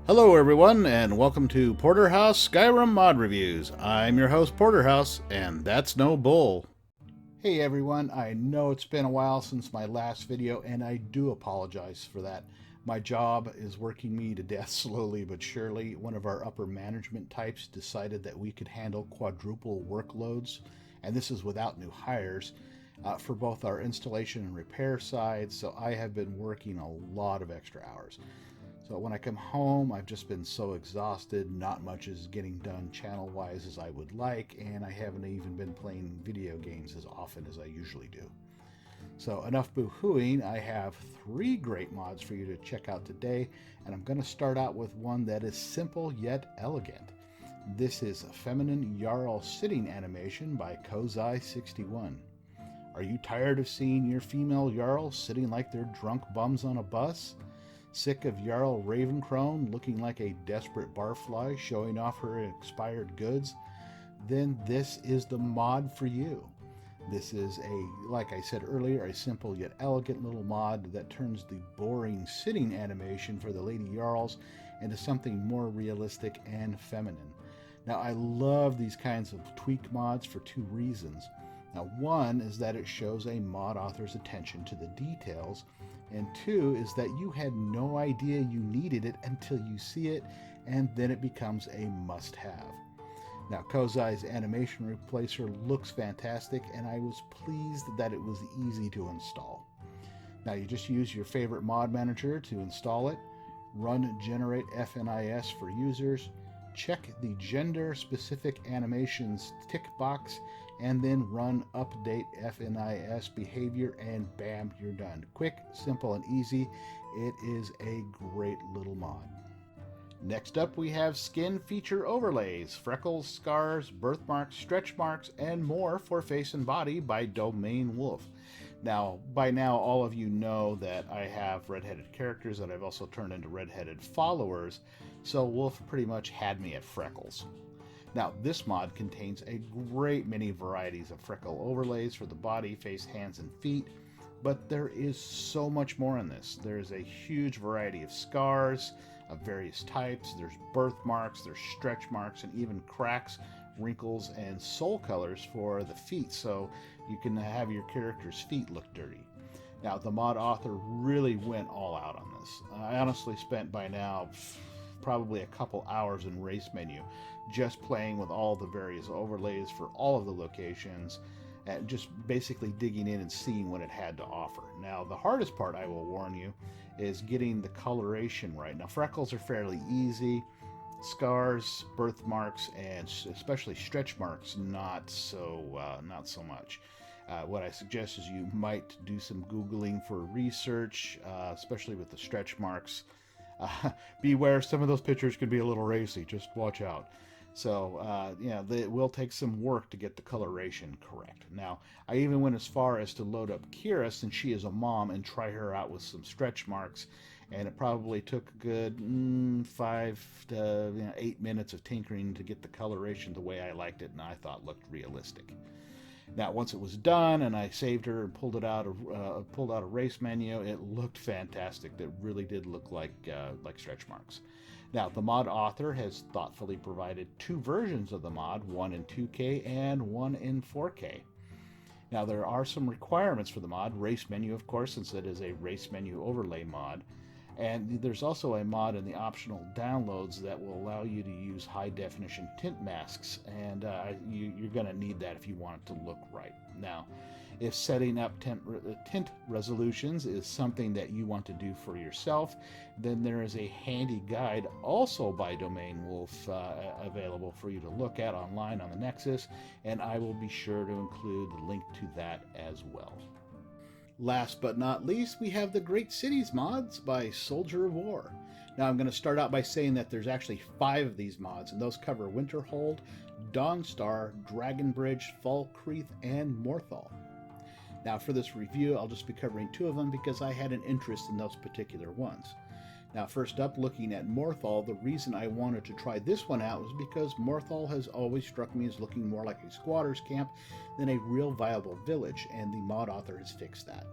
Hello everyone, and welcome to Porterhouse Skyrim Mod Reviews. I'm your host Porterhouse, and that's no bull. Hey everyone, I know it's been a while since my last video, and I do apologize for that. My job is working me to death slowly but surely. One of our upper management types decided that we could handle quadruple workloads, and this is without new hires, for both our installation and repair sides, so I have been working a lot of extra hours. So when I come home, I've just been so exhausted. Not much is getting done channel-wise as I would like, and I haven't even been playing video games as often as I usually do. So enough boo-hooing. I have 3 great mods for you to check out today, and I'm going to start out with one that is simple yet elegant. This is Feminine Jarl Sitting Animation by Kozai61. Are you tired of seeing your female Jarls sitting like they're drunk bums on a bus? Sick of Jarl Ravencrone looking like a desperate barfly showing off her expired goods? Then this is the mod for you. This is like I said earlier, a simple yet elegant little mod that turns the boring sitting animation for the Lady Jarls into something more realistic and feminine. Now, I love these kinds of tweak mods for 2 reasons. Now, one is that it shows a mod author's attention to the details, and 2 is that you had no idea you needed it until you see it, and then it becomes a must-have. Now, Kozai's animation replacer looks fantastic, and I was pleased that it was easy to install. Now, you just use your favorite mod manager to install it, run generate FNIS for users, check the gender-specific animations tick box, and then run update FNIS behavior, and bam, you're done. Quick, simple, and easy. It is a great little mod. Next up, we have skin feature overlays, freckles, scars, birthmarks, stretch marks, and more for face and body by DomainWolf. Now, by now, all of you know that I have redheaded characters that I've also turned into redheaded followers, so Wolf pretty much had me at freckles. Now, this mod contains a great many varieties of freckle overlays for the body, face, hands, and feet, but there is so much more in this. There is a huge variety of scars of various types. There's birthmarks, there's stretch marks, and even cracks, wrinkles, and soul colors for the feet, so you can have your character's feet look dirty. Now, the mod author really went all out on this. I honestly spent by now probably a couple hours in race menu just playing with all the various overlays for all of the locations and just basically digging in and seeing what it had to offer. Now, the hardest part, I will warn you, is getting the coloration right. Now, freckles are fairly easy. Scars, birthmarks, and especially stretch marks, not so much. What I suggest is you might do some Googling for research, especially with the stretch marks. Beware, some of those pictures can be a little racy. Just watch out. So, it will take some work to get the coloration correct. Now, I even went as far as to load up Kira, since she is a mom, and try her out with some stretch marks. And it probably took a good 5 to 8 minutes of tinkering to get the coloration the way I liked it and I thought looked realistic. Now, once it was done and I saved her and pulled out a race menu, it looked fantastic. It really did look like stretch marks. Now, the mod author has thoughtfully provided 2 versions of the mod, one in 2K and one in 4K. Now, there are some requirements for the mod. Race menu, of course, since it is a race menu overlay mod. And there's also a mod in the optional downloads that will allow you to use high-definition tint masks, and you're going to need that if you want it to look right. Now, if setting up tint resolutions is something that you want to do for yourself, then there is a handy guide also by DomainWolf available for you to look at online on the Nexus, and I will be sure to include the link to that as well. Last but not least, we have the Great Cities mods by Soldierofwar. Now, I'm going to start out by saying that there's actually 5 of these mods, and those cover Winterhold, Dawnstar, Dragonbridge, Falkreath, and Morthal. Now, for this review, I'll just be covering 2 of them because I had an interest in those particular ones. Now, first up, looking at Morthal, the reason I wanted to try this one out was because Morthal has always struck me as looking more like a squatter's camp than a real viable village, and the mod author has fixed that.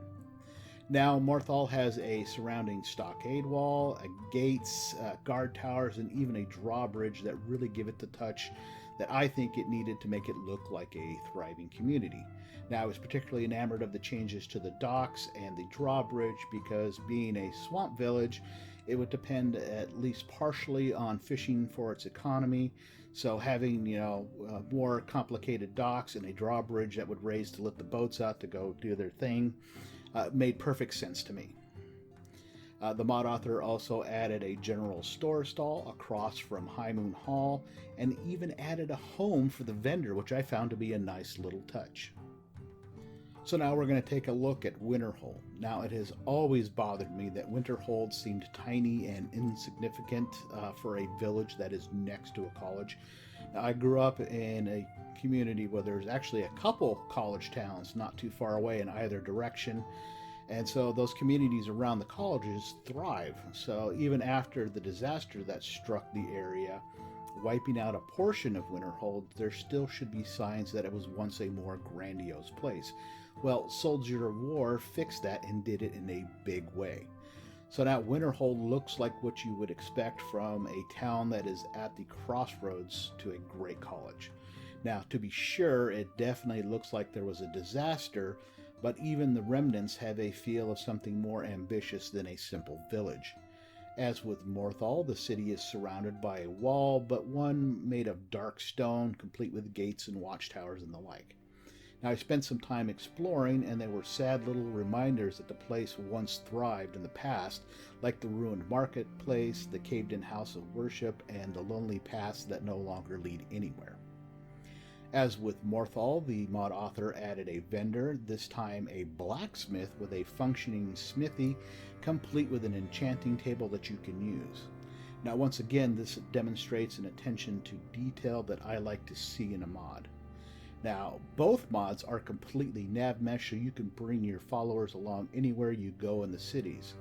Now, Morthal has a surrounding stockade wall, gates, guard towers, and even a drawbridge that really give it the touch that I think it needed to make it look like a thriving community. Now, I was particularly enamored of the changes to the docks and the drawbridge because, being a swamp village, it would depend at least partially on fishing for its economy. So having, more complicated docks and a drawbridge that would raise to let the boats out to go do their thing made perfect sense to me. The mod author also added a general store stall across from High Moon Hall and even added a home for the vendor, which I found to be a nice little touch. So now we're going to take a look at Winterhold. Now, it has always bothered me that Winterhold seemed tiny and insignificant for a village that is next to a college. Now, I grew up in a community where there's actually a couple college towns not too far away in either direction. And so those communities around the colleges thrive. So even after the disaster that struck the area, wiping out a portion of Winterhold, there still should be signs that it was once a more grandiose place. Well, Soldierofwar fixed that and did it in a big way. So now Winterhold looks like what you would expect from a town that is at the crossroads to a great college. Now, to be sure, it definitely looks like there was a disaster, but even the remnants have a feel of something more ambitious than a simple village. As with Morthal, the city is surrounded by a wall, but one made of dark stone, complete with gates and watchtowers and the like. Now, I spent some time exploring, and there were sad little reminders that the place once thrived in the past, like the ruined marketplace, the caved-in house of worship, and the lonely paths that no longer lead anywhere. As with Morthal, the mod author added a vendor, this time a blacksmith with a functioning smithy, complete with an enchanting table that you can use. Now, once again, this demonstrates an attention to detail that I like to see in a mod. Now, both mods are completely nav mesh, so you can bring your followers along anywhere you go in the cities.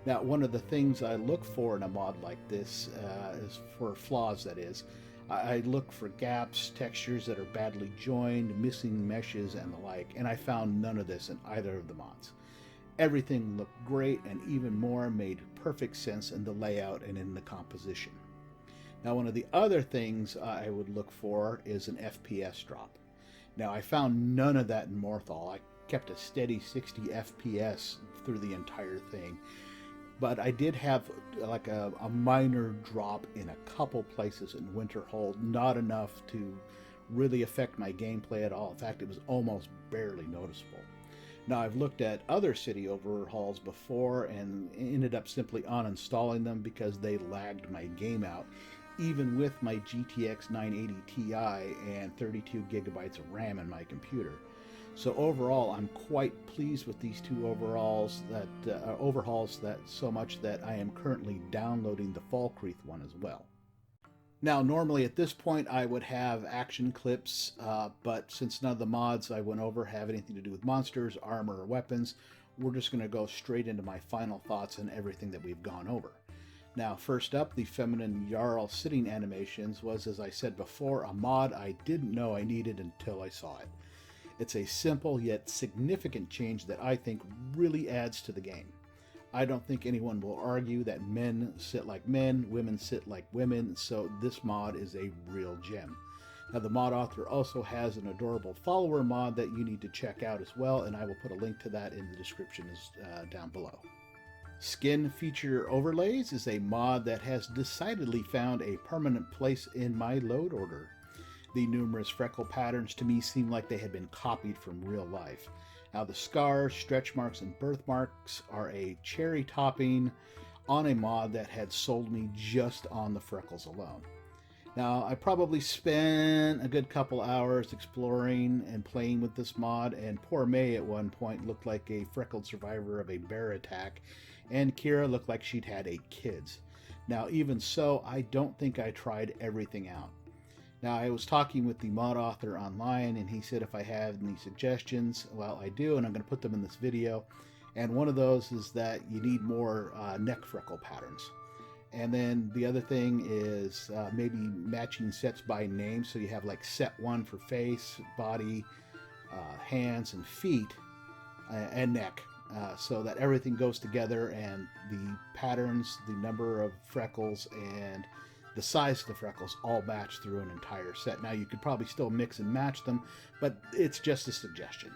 Now, one of the things I look for in a mod like this is for flaws, that is. I look for gaps, textures that are badly joined, missing meshes, and the like, and I found none of this in either of the mods. Everything looked great, and even more made perfect sense in the layout and in the composition. Now, one of the other things I would look for is an FPS drop. Now, I found none of that in Morthal. I kept a steady 60 FPS through the entire thing. But I did have like a minor drop in a couple places in Winterhold, not enough to really affect my gameplay at all. In fact, it was almost barely noticeable. Now, I've looked at other city overhauls before and ended up simply uninstalling them because they lagged my game out, even with my GTX 980 Ti and 32 gigabytes of RAM in my computer. So overall, I'm quite pleased with these two overhauls that so much that I am currently downloading the Falkreath one as well. Now, normally at this point I would have action clips, but since none of the mods I went over have anything to do with monsters, armor, or weapons, we're just going to go straight into my final thoughts on everything that we've gone over. Now, first up, the Feminine Jarl Sitting Animations was, as I said before, a mod I didn't know I needed until I saw it. It's a simple yet significant change that I think really adds to the game. I don't think anyone will argue that men sit like men, women sit like women, so this mod is a real gem. Now, the mod author also has an adorable follower mod that you need to check out as well, and I will put a link to that in the description down below. Skin Feature Overlays is a mod that has decidedly found a permanent place in my load order. The numerous freckle patterns to me seem like they had been copied from real life. Now, the scars, stretch marks, and birthmarks are a cherry topping on a mod that had sold me just on the freckles alone. Now, I probably spent a good couple hours exploring and playing with this mod, and poor May at one point looked like a freckled survivor of a bear attack, and Kira looked like she'd had 8 kids. Now, even so, I don't think I tried everything out. Now, I was talking with the mod author online, and he said if I have any suggestions, well, I do, and I'm going to put them in this video. And one of those is that you need more neck freckle patterns. And then the other thing is maybe matching sets by name, so you have like set 1 for face, body, hands, and feet, and neck, so that everything goes together and the patterns, the number of freckles, and the size of the freckles all match through an entire set. Now you could probably still mix and match them, but it's just a suggestion.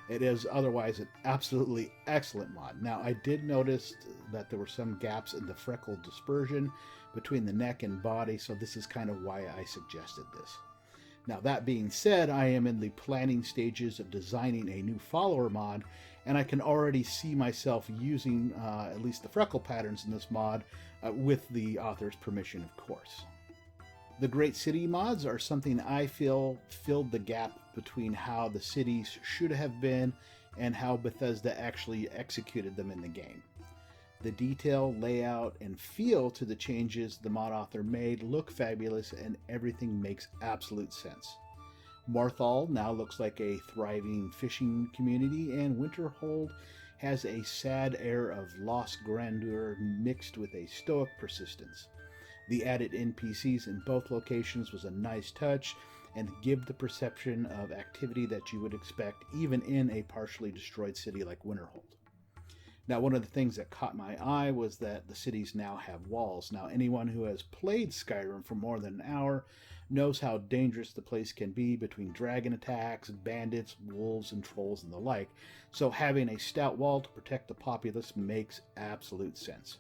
It is otherwise an absolutely excellent mod. Now I did notice that there were some gaps in the freckle dispersion between the neck and body, so this is kind of why I suggested this. Now that being said, I am in the planning stages of designing a new follower mod, and I can already see myself using at least the freckle patterns in this mod with the author's permission, of course. The Great City mods are something I feel filled the gap between how the cities should have been and how Bethesda actually executed them in the game. The detail, layout, and feel to the changes the mod author made look fabulous, and everything makes absolute sense. Morthal now looks like a thriving fishing community, and Winterhold has a sad air of lost grandeur mixed with a stoic persistence. The added NPCs in both locations was a nice touch and give the perception of activity that you would expect even in a partially destroyed city like Winterhold. Now, one of the things that caught my eye was that the cities now have walls. Now, anyone who has played Skyrim for more than an hour knows how dangerous the place can be between dragon attacks, bandits, wolves, and trolls, and the like. So having a stout wall to protect the populace makes absolute sense.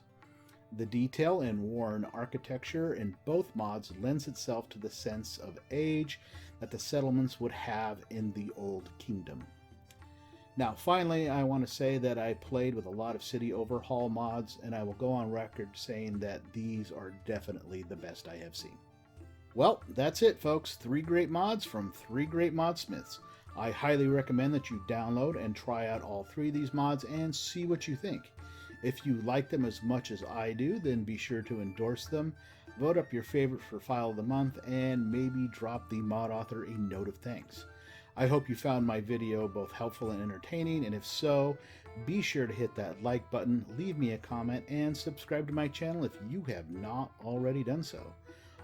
The detail and worn architecture in both mods lends itself to the sense of age that the settlements would have in the Old Kingdom. Now, finally, I want to say that I played with a lot of city overhaul mods, and I will go on record saying that these are definitely the best I have seen. Well, that's it, folks. 3 great mods from 3 great modsmiths. I highly recommend that you download and try out all 3 of these mods and see what you think. If you like them as much as I do, then be sure to endorse them, vote up your favorite for File of the Month, and maybe drop the mod author a note of thanks. I hope you found my video both helpful and entertaining, and if so, be sure to hit that like button, leave me a comment, and subscribe to my channel if you have not already done so.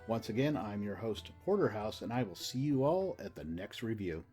Once again, I'm your host, Porterhouse, and I will see you all at the next review.